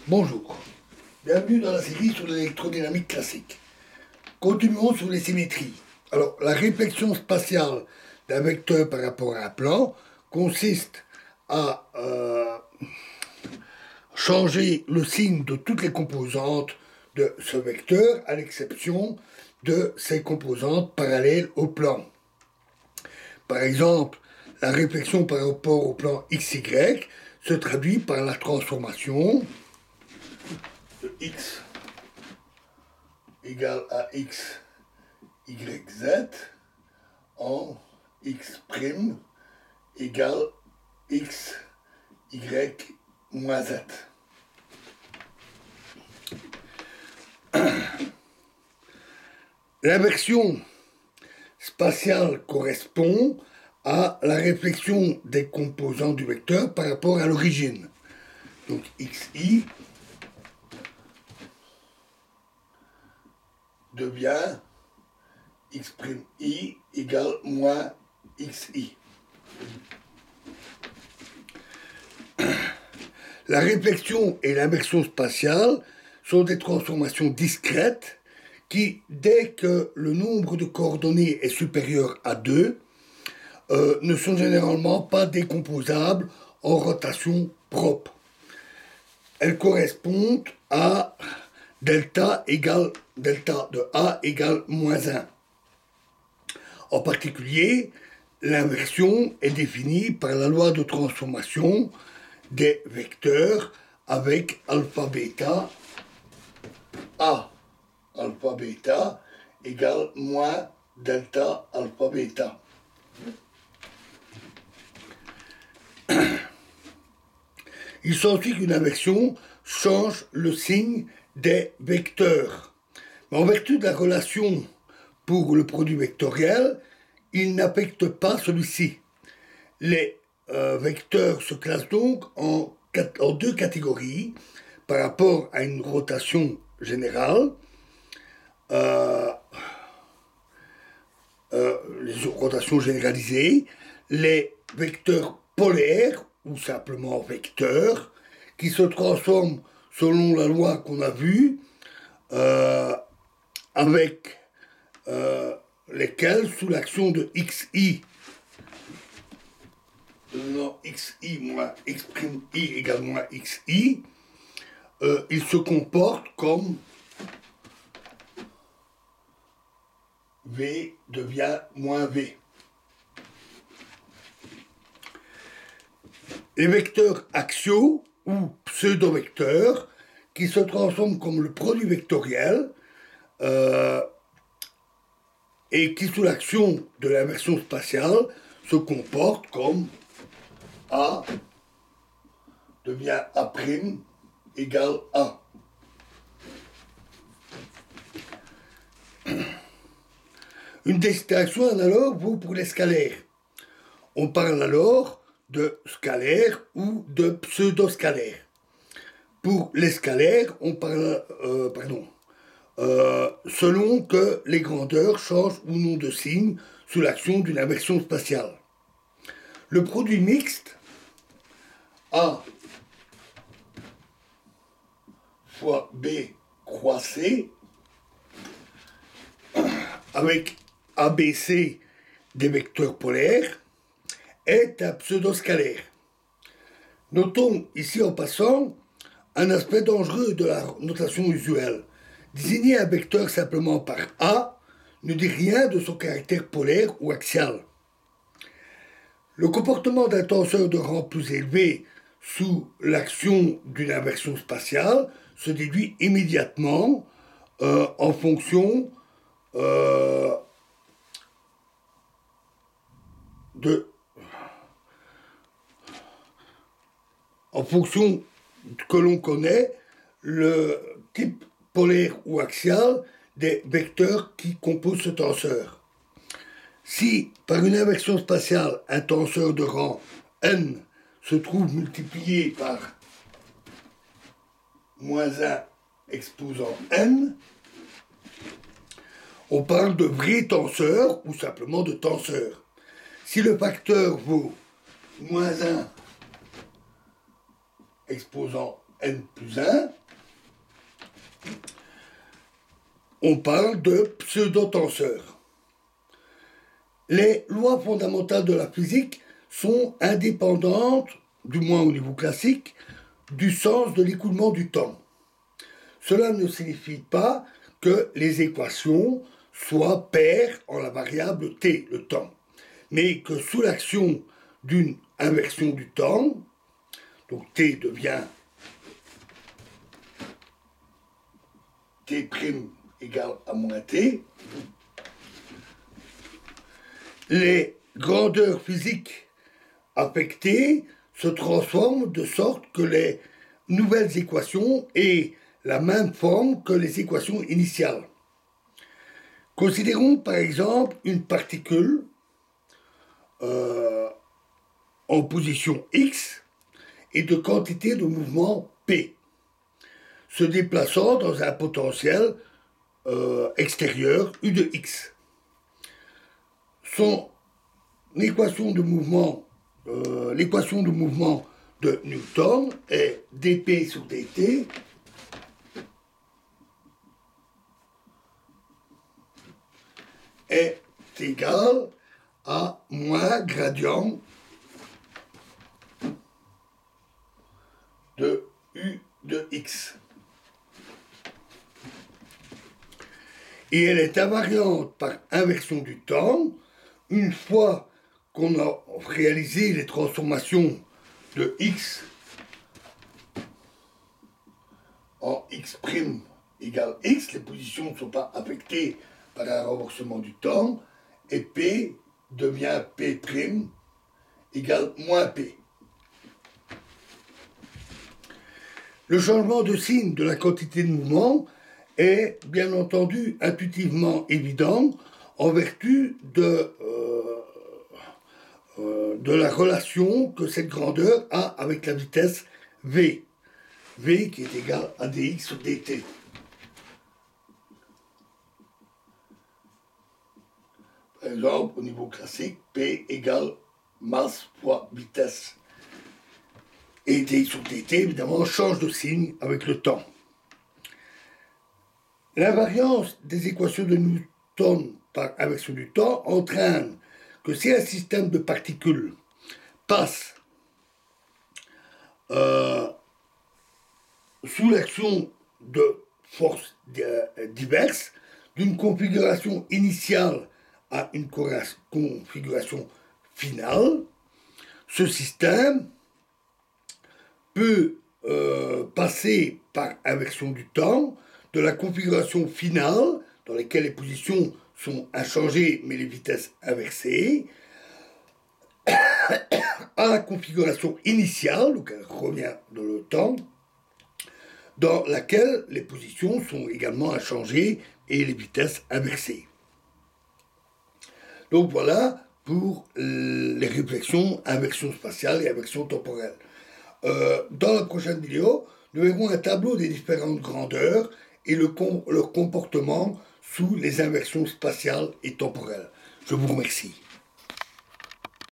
Bonjour, bienvenue dans la série sur l'électrodynamique classique. Continuons sur les symétries. Alors, la réflexion spatiale d'un vecteur par rapport à un plan consiste à changer le signe de toutes les composantes de ce vecteur, à l'exception de ses composantes parallèles au plan. Par exemple, la réflexion par rapport au plan XY se traduit par la transformation de x égale à x, y, z en x' égale x, y, moins z. L'inversion spatiale correspond à la réflexion des composants du vecteur par rapport à l'origine. Donc xi devient x'I égale moins xi. La réflexion et l'inversion spatiale sont des transformations discrètes qui, dès que le nombre de coordonnées est supérieur à 2, ne sont généralement pas décomposables en rotation propre. Elles correspondent à delta de A égale moins 1. En particulier, l'inversion est définie par la loi de transformation des vecteurs avec alpha bêta A alpha bêta égale moins delta alpha bêta. Il s'ensuit qu'une inversion change le signe des vecteurs. Mais en vertu de la relation pour le produit vectoriel, il n'affecte pas celui-ci. Les vecteurs se classent donc en deux catégories par rapport à une rotation générale. Les rotations généralisées, les vecteurs polaires, ou simplement vecteurs, qui se transforment selon la loi qu'on a vue, avec lesquels, sous l'action de xi, xi moins x'I égale moins xi, ils se comportent comme V devient moins V. Les vecteurs axiaux ou pseudo-vecteurs qui se transforment comme le produit vectoriel et qui, sous l'action de l'inversion spatiale, se comportent comme A devient A' égale A. Une distinction analogue vaut pour les scalaires. On parle alors de scalaires ou de pseudo-scalaires. Pour les scalaires, on parle, selon que les grandeurs changent ou non de signe sous l'action d'une inversion spatiale. Le produit mixte A fois B croix C avec ABC des vecteurs polaires est un pseudo-scalaire. Notons ici en passant un aspect dangereux de la notation usuelle. Désigner un vecteur simplement par A ne dit rien de son caractère polaire ou axial. Le comportement d'un tenseur de rang plus élevé sous l'action d'une inversion spatiale se déduit immédiatement en fonction que l'on connaît le type polaire ou axial des vecteurs qui composent ce tenseur. Si, par une inversion spatiale, un tenseur de rang n se trouve multiplié par moins 1 exposant n, on parle de vrai tenseur ou simplement de tenseur. Si le facteur vaut moins 1 exposant n plus 1, on parle de pseudo-tenseurs. Les lois fondamentales de la physique sont indépendantes, du moins au niveau classique, du sens de l'écoulement du temps. Cela ne signifie pas que les équations soient paires en la variable t, le temps, mais que sous l'action d'une inversion du temps, donc t devient t' égale à moins t, les grandeurs physiques affectées se transforment de sorte que les nouvelles équations aient la même forme que les équations initiales. Considérons par exemple une particule en position x et de quantité de mouvement p, se déplaçant dans un potentiel extérieur u de x. Son équation de mouvement, l'équation de mouvement de Newton est dp sur dt est égal à moins gradient de u de x. Et elle est invariante par inversion du temps une fois qu'on a réalisé les transformations de x en x' égale x, les positions ne sont pas affectées par un renversement du temps, et p devient p' égale moins p. Le changement de signe de la quantité de mouvement est bien entendu intuitivement évident en vertu de la relation que cette grandeur a avec la vitesse v. V qui est égal à dx sur dt. Par exemple, au niveau classique, P égale masse fois vitesse. Et dx sur dt, évidemment, change de signe avec le temps. L'invariance des équations de Newton par inversion du temps entraîne que si un système de particules passe sous l'action de forces diverses, d'une configuration initiale à une configuration finale, ce système peut passer par inversion du temps de la configuration finale, dans laquelle les positions sont inchangées mais les vitesses inversées, à la configuration initiale, donc elle revient dans le temps, dans laquelle les positions sont également inchangées et les vitesses inversées. Donc voilà pour les réflexions inversion spatiale et inversion temporelle. Dans la prochaine vidéo, nous verrons un tableau des différentes grandeurs et leur comportement sous les inversions spatiales et temporelles. Je vous remercie.